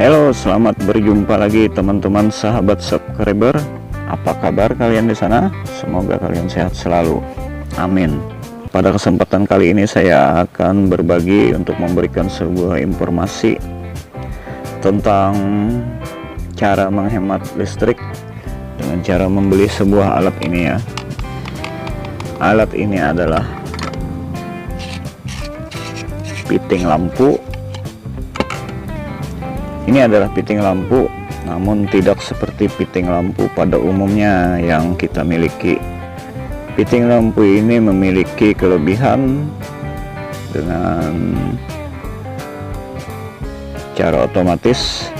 Halo, selamat berjumpa lagi teman-teman sahabat subscriber. Apa kabar kalian di sana? Semoga kalian sehat selalu. Amin. Pada kesempatan kali ini saya akan berbagi untuk memberikan sebuah informasi tentang cara menghemat listrik dengan cara membeli sebuah alat ini ya. Alat ini adalah fitting lampu. Ini adalah fitting lampu, namun tidak seperti fitting lampu pada umumnya yang kita miliki. Fitting lampu ini memiliki kelebihan dengan cara otomatis.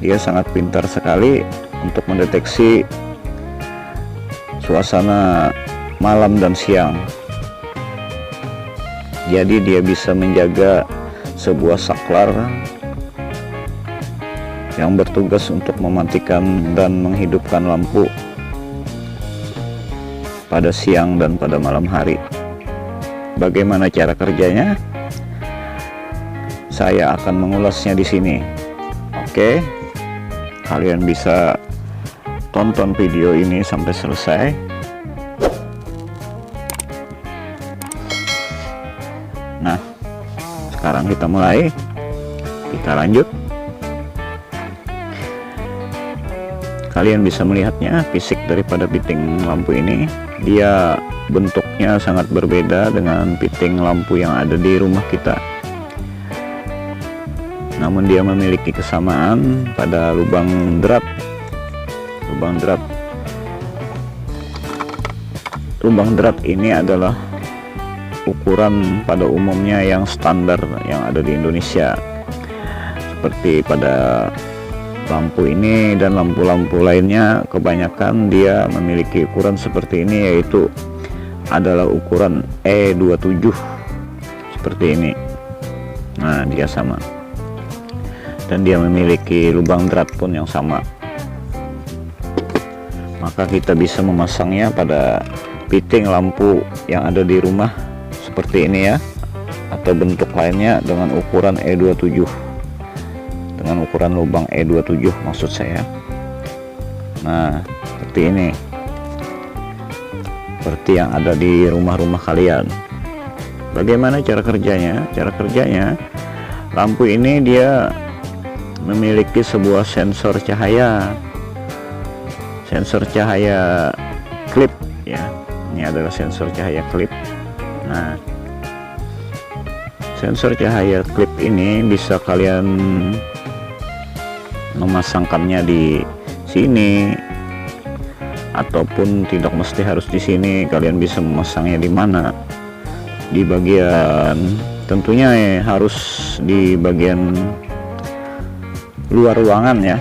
Dia sangat pintar sekali untuk mendeteksi suasana malam dan siang. Jadi dia bisa menjaga sebuah saklar yang bertugas untuk mematikan dan menghidupkan lampu pada siang dan pada malam hari. Bagaimana cara kerjanya? Saya akan mengulasnya di sini. Oke, kalian bisa tonton video ini sampai selesai. Nah, sekarang kita mulai. Kita lanjut. Kalian bisa melihatnya fisik daripada fitting lampu ini. Dia bentuknya sangat berbeda dengan fitting lampu yang ada di rumah kita. Namun dia memiliki kesamaan pada lubang drat. Lubang drat ini adalah ukuran pada umumnya yang standar yang ada di Indonesia. Seperti pada lampu ini dan lampu-lampu lainnya, kebanyakan dia memiliki ukuran seperti ini, yaitu adalah ukuran E27 seperti ini. Nah, dia sama, dan dia memiliki lubang drat pun yang sama. Maka kita bisa memasangnya pada fitting lampu yang ada di rumah seperti ini ya, atau bentuk lainnya dengan ukuran E27, dengan ukuran lubang E27 maksud saya. Nah, seperti ini, seperti yang ada di rumah-rumah kalian. Bagaimana cara kerjanya? Cara kerjanya, lampu ini dia memiliki sebuah sensor cahaya klip ya. Ini adalah sensor cahaya klip. Nah, sensor cahaya klip ini bisa kalian memasangkannya di sini, ataupun tidak mesti harus di sini. Kalian bisa memasangnya di mana? Di bagian, tentunya harus di bagian luar ruangan ya.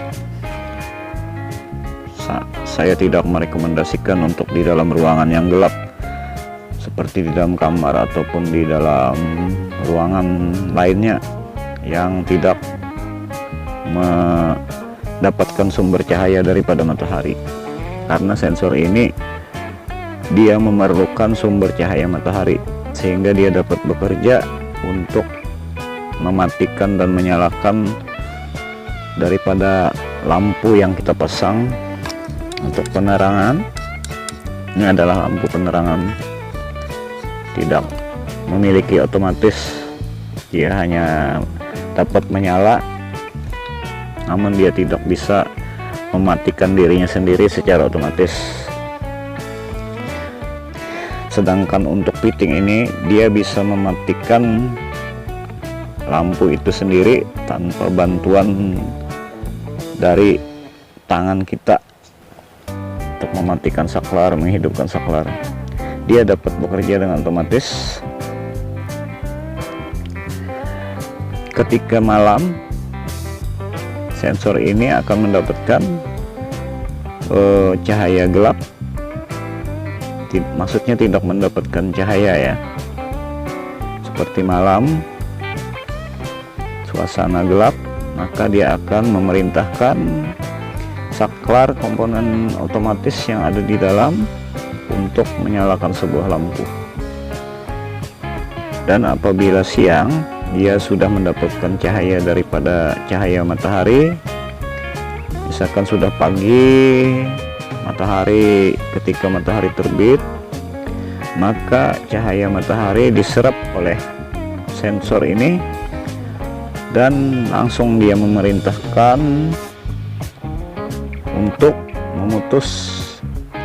Saya tidak merekomendasikan untuk di dalam ruangan yang gelap seperti di dalam kamar ataupun di dalam ruangan lainnya yang tidak mendapatkan sumber cahaya daripada matahari, karena sensor ini dia memerlukan sumber cahaya matahari sehingga dia dapat bekerja untuk mematikan dan menyalakan daripada lampu yang kita pasang untuk penerangan. Ini adalah lampu penerangan, tidak memiliki otomatis, dia hanya dapat menyala, namun dia tidak bisa mematikan dirinya sendiri secara otomatis. Sedangkan untuk fitting ini, dia bisa mematikan lampu itu sendiri tanpa bantuan dari tangan kita untuk mematikan saklar, menghidupkan saklar. Dia dapat bekerja dengan otomatis. Ketika malam, sensor ini akan mendapatkan cahaya gelap. Maksudnya tidak mendapatkan cahaya ya. Seperti malam, suasana gelap, maka dia akan memerintahkan saklar komponen otomatis yang ada di dalam untuk menyalakan sebuah lampu. Dan apabila siang, dia sudah mendapatkan cahaya daripada cahaya matahari. Misalkan sudah pagi, matahari, ketika matahari terbit, maka cahaya matahari diserap oleh sensor ini dan langsung dia memerintahkan untuk memutus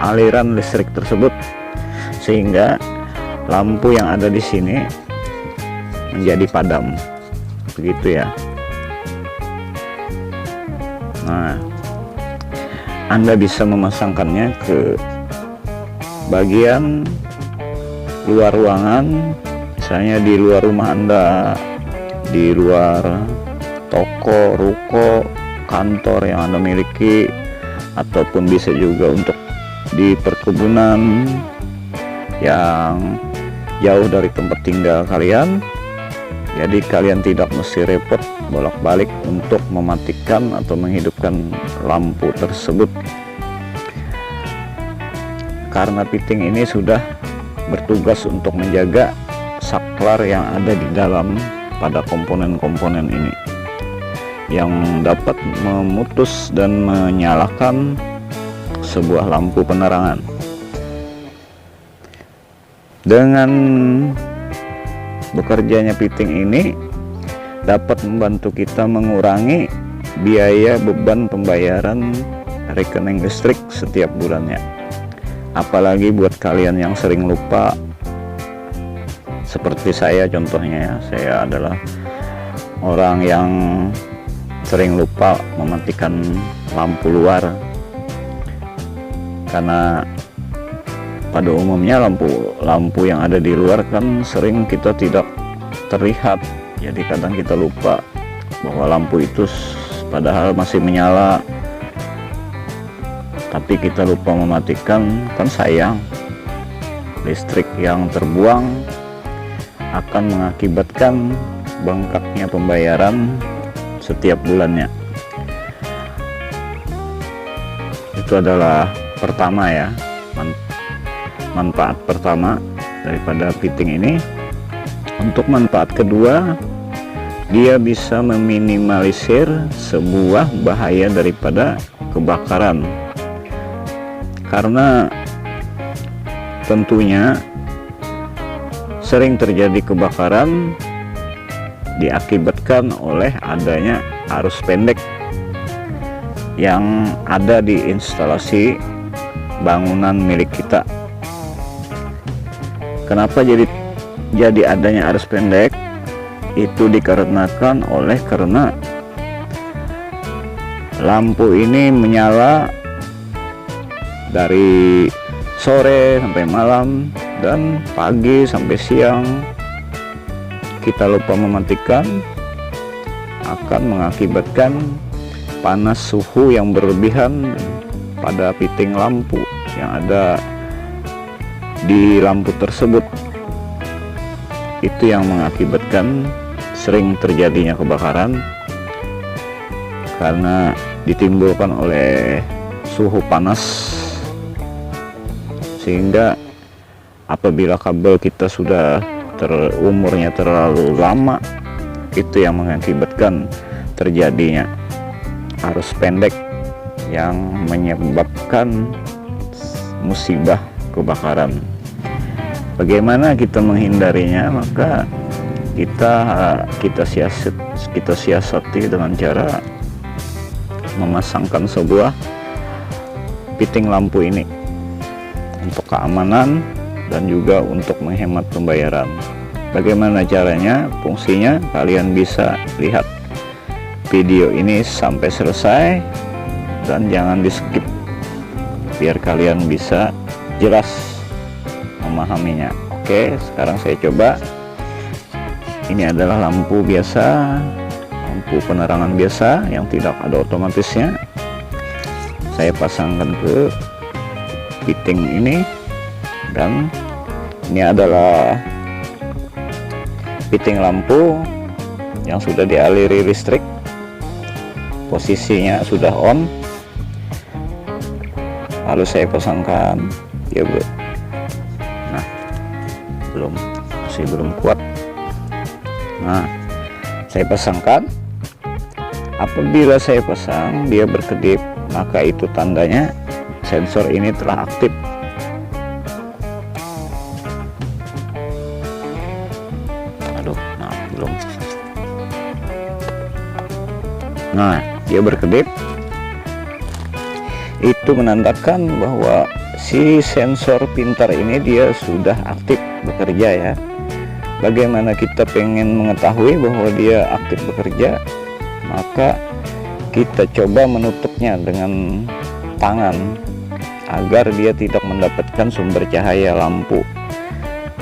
aliran listrik tersebut, sehingga lampu yang ada di sini menjadi padam, begitu ya. Nah, Anda bisa memasangkannya ke bagian luar ruangan, misalnya di luar rumah Anda, di luar toko, ruko, kantor yang Anda miliki, ataupun bisa juga untuk di perkebunan yang jauh dari tempat tinggal kalian. Jadi kalian tidak mesti repot bolak-balik untuk mematikan atau menghidupkan lampu tersebut, karena piting ini sudah bertugas untuk menjaga saklar yang ada di dalam pada komponen-komponen ini, yang dapat memutus dan menyalakan sebuah lampu penerangan. Dengan bekerjanya piting ini dapat membantu kita mengurangi biaya beban pembayaran rekening listrik setiap bulannya. Apalagi buat kalian yang sering lupa, seperti saya contohnya ya. Saya adalah orang yang sering lupa mematikan lampu luar, karena pada umumnya lampu yang ada di luar kan sering kita tidak terlihat. Jadi kadang kita lupa bahwa lampu itu padahal masih menyala, tapi kita lupa mematikan, kan sayang. Listrik yang terbuang akan mengakibatkan bengkaknya pembayaran setiap bulannya. Itu adalah pertama ya, manfaat pertama daripada piting ini. Untuk manfaat kedua, dia bisa meminimalisir sebuah bahaya daripada kebakaran, karena tentunya sering terjadi kebakaran diakibatkan oleh adanya arus pendek yang ada di instalasi bangunan milik kita. Kenapa jadi adanya arus pendek? Itu dikarenakan karena lampu ini menyala dari sore sampai malam dan pagi sampai siang. Kita lupa mematikan, akan mengakibatkan panas suhu yang berlebihan pada piting lampu yang ada di lampu tersebut. Itu yang mengakibatkan sering terjadinya kebakaran, karena ditimbulkan oleh suhu panas, sehingga apabila kabel kita sudah umurnya terlalu lama, itu yang mengakibatkan terjadinya arus pendek yang menyebabkan musibah kebakaran. Bagaimana kita menghindarinya? Maka kita siasati dengan cara memasangkan sebuah piting lampu ini untuk keamanan dan juga untuk menghemat pembayaran. Bagaimana caranya, fungsinya? Kalian bisa lihat video ini sampai selesai dan jangan di skip, biar kalian bisa jelas memahaminya. Oke, sekarang saya coba. Ini adalah lampu biasa, lampu penerangan biasa yang tidak ada otomatisnya. Saya pasangkan ke piting ini, dan ini adalah piting lampu yang sudah dialiri listrik. Posisinya sudah on, lalu saya pasangkan ya bro. Nah, masih belum kuat. Nah, Saya pasangkan. Apabila saya pasang dia berkedip, maka itu tandanya sensor ini telah aktif. Aduh, maaf, belum. Nah, dia berkedip. Itu menandakan bahwa si sensor pintar ini dia sudah aktif bekerja ya. Bagaimana kita pengen mengetahui bahwa dia aktif bekerja? Maka kita coba menutupnya dengan tangan agar dia tidak mendapatkan sumber cahaya lampu.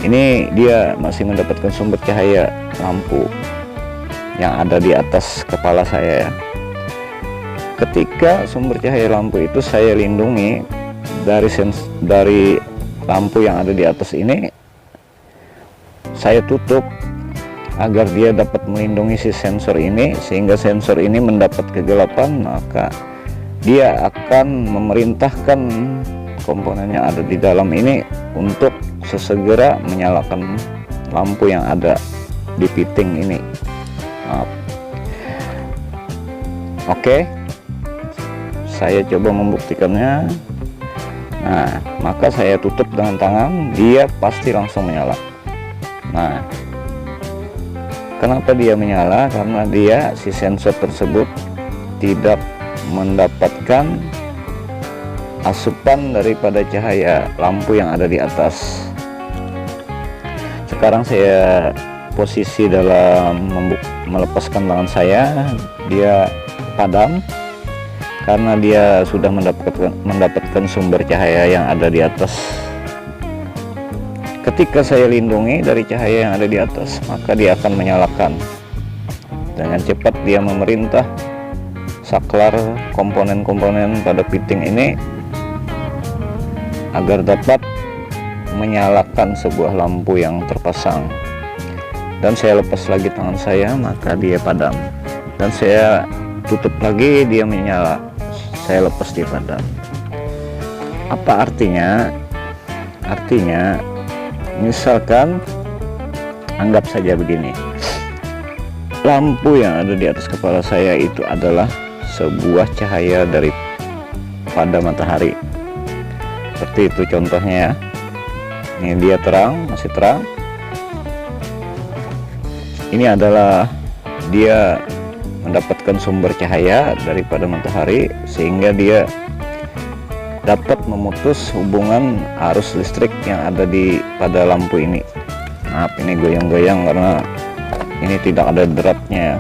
Ini dia masih mendapatkan sumber cahaya lampu yang ada di atas kepala saya ya. Ketika sumber cahaya lampu itu saya lindungi dari lampu yang ada di atas ini, saya tutup agar dia dapat melindungi si sensor ini, sehingga sensor ini mendapat kegelapan, maka dia akan memerintahkan komponen yang ada di dalam ini untuk sesegera menyalakan lampu yang ada di fitting ini. Maaf. Oke, saya coba membuktikannya. Nah, maka saya tutup dengan tangan, dia pasti langsung menyala. Nah, kenapa dia menyala? Karena dia si sensor tersebut tidak mendapatkan asupan daripada cahaya lampu yang ada di atas. Sekarang saya posisi dalam melepaskan tangan saya, dia padam karena dia sudah mendapatkan sumber cahaya yang ada di atas. Ketika saya lindungi dari cahaya yang ada di atas, maka dia akan menyalakan. Dengan cepat dia memerintah saklar komponen-komponen pada fitting ini agar dapat menyalakan sebuah lampu yang terpasang. Dan saya lepas lagi tangan saya, maka dia padam. Dan saya tutup lagi, dia menyala. Saya lepas, dia padam. Apa artinya? Artinya misalkan anggap saja begini, lampu yang ada di atas kepala saya itu adalah sebuah cahaya daripada matahari. Seperti itu contohnya ya. Ini dia terang, masih terang. Ini adalah dia mendapatkan sumber cahaya daripada matahari, sehingga dia dapat memutus hubungan arus listrik yang ada pada lampu ini. Maaf, ini goyang-goyang karena ini tidak ada dratnya,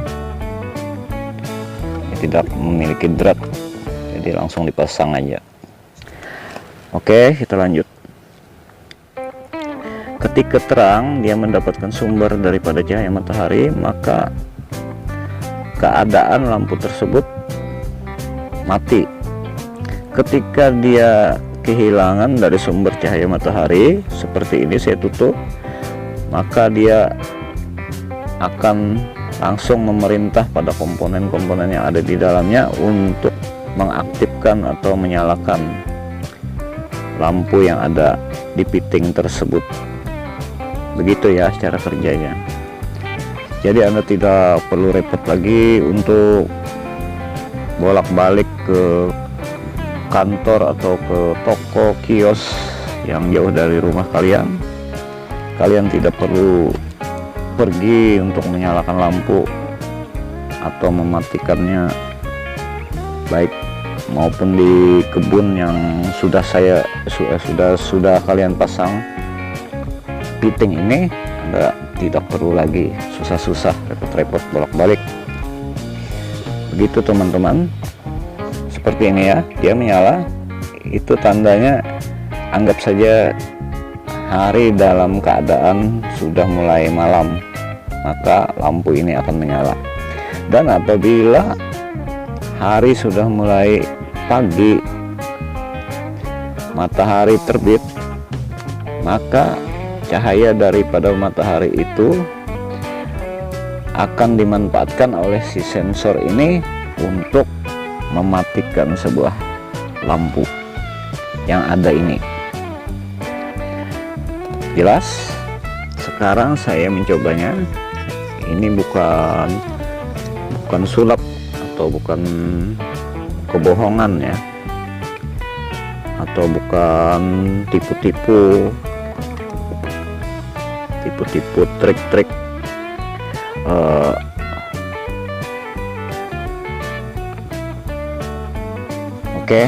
ini tidak memiliki drat, jadi langsung dipasang aja. Oke, kita lanjut. Ketika terang dia mendapatkan sumber daripada cahaya matahari, maka keadaan lampu tersebut mati. Ketika dia kehilangan dari sumber cahaya matahari seperti ini, saya tutup, maka dia akan langsung memerintah pada komponen-komponen yang ada di dalamnya untuk mengaktifkan atau menyalakan lampu yang ada di fitting tersebut. Begitu ya cara kerjanya. Jadi Anda tidak perlu repot lagi untuk bolak-balik ke kantor atau ke toko kios yang jauh dari rumah kalian. Kalian tidak perlu pergi untuk menyalakan lampu atau mematikannya, baik maupun di kebun yang sudah kalian pasang fitting ini. Anda tidak perlu lagi susah-susah, repot-repot bolak-balik. Begitu teman-teman. Seperti ini ya, dia menyala. Itu tandanya anggap saja hari dalam keadaan sudah mulai malam, maka lampu ini akan menyala. Dan apabila hari sudah mulai pagi, matahari terbit, maka cahaya daripada matahari itu akan dimanfaatkan oleh si sensor ini untuk mematikan sebuah lampu yang ada ini. Jelas? Sekarang saya mencobanya. Ini bukan bukan sulap atau bukan kebohongan ya, atau bukan tipu-tipu trik-trik oke.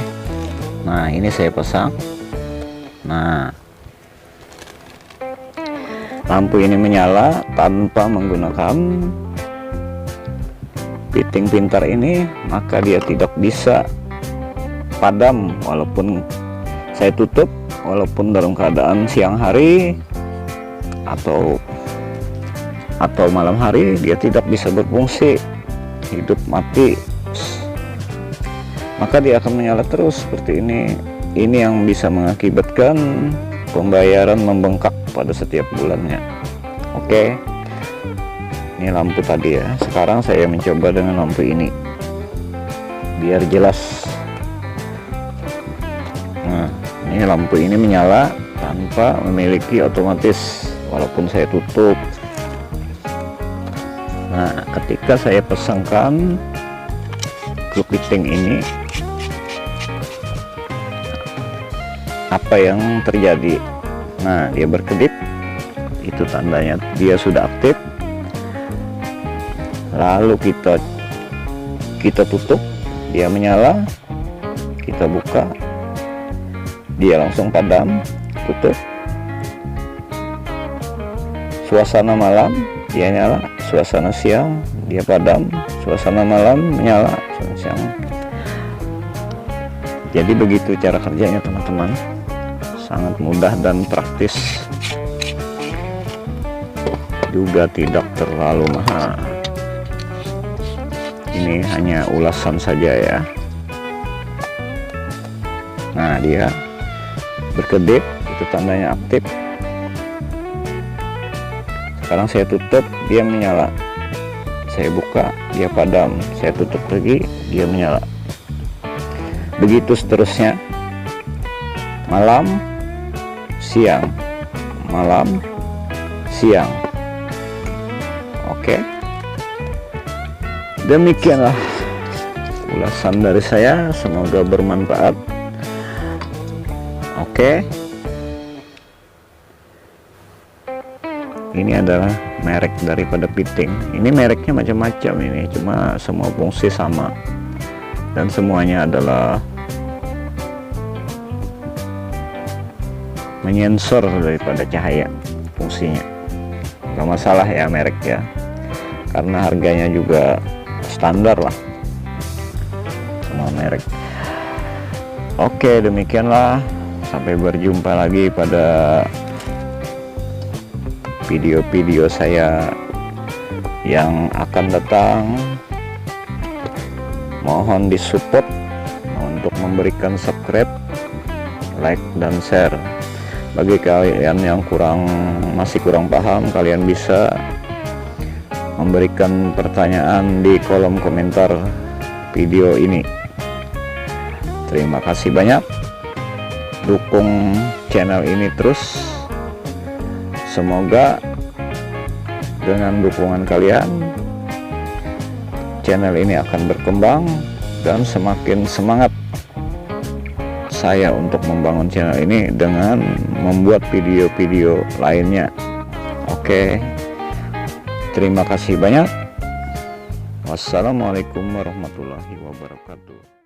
Nah, ini saya pasang. Nah, lampu ini menyala tanpa menggunakan fitting pintar ini, maka dia tidak bisa padam walaupun saya tutup, walaupun dalam keadaan siang hari atau malam hari, dia tidak bisa berfungsi, hidup mati, maka dia akan menyala terus seperti ini. Ini yang bisa mengakibatkan pembayaran membengkak pada setiap bulannya. Oke, ini lampu tadi ya. Sekarang saya mencoba dengan lampu ini biar jelas. Nah, ini lampu ini menyala tanpa memiliki otomatis walaupun saya tutup. Nah, ketika saya pasangkan klip fitting ini, apa yang terjadi? Nah, dia berkedip, itu tandanya dia sudah aktif. Lalu kita tutup, dia menyala, kita buka, dia langsung padam, tutup. Suasana malam dia nyala, suasana siang dia padam, suasana malam menyala, suasana siang. Jadi begitu cara kerjanya teman-teman, sangat mudah dan praktis, juga tidak terlalu mahal. Ini hanya ulasan saja ya. Nah, dia berkedip, itu tandanya aktif. Sekarang saya tutup, dia menyala. Saya buka, dia padam. Saya tutup lagi, dia menyala. Begitu seterusnya, malam, siang, malam, siang. Oke, demikianlah ulasan dari saya, semoga bermanfaat. Oke, ini adalah merek daripada fitting. Ini mereknya macam-macam, ini cuma semua fungsi sama dan semuanya adalah menyensor daripada cahaya fungsinya. Gak masalah ya merek ya, karena harganya juga standar lah semua merek. Oke, demikianlah, sampai berjumpa lagi pada video-video saya yang akan datang. Mohon disupport untuk memberikan subscribe, like, dan share. Bagi kalian yang masih kurang paham, kalian bisa memberikan pertanyaan di kolom komentar video ini. Terima kasih banyak, dukung channel ini terus. Semoga dengan dukungan kalian, channel ini akan berkembang dan semakin semangat saya untuk membangun channel ini dengan membuat video-video lainnya. Oke, terima kasih banyak. Wassalamualaikum warahmatullahi wabarakatuh.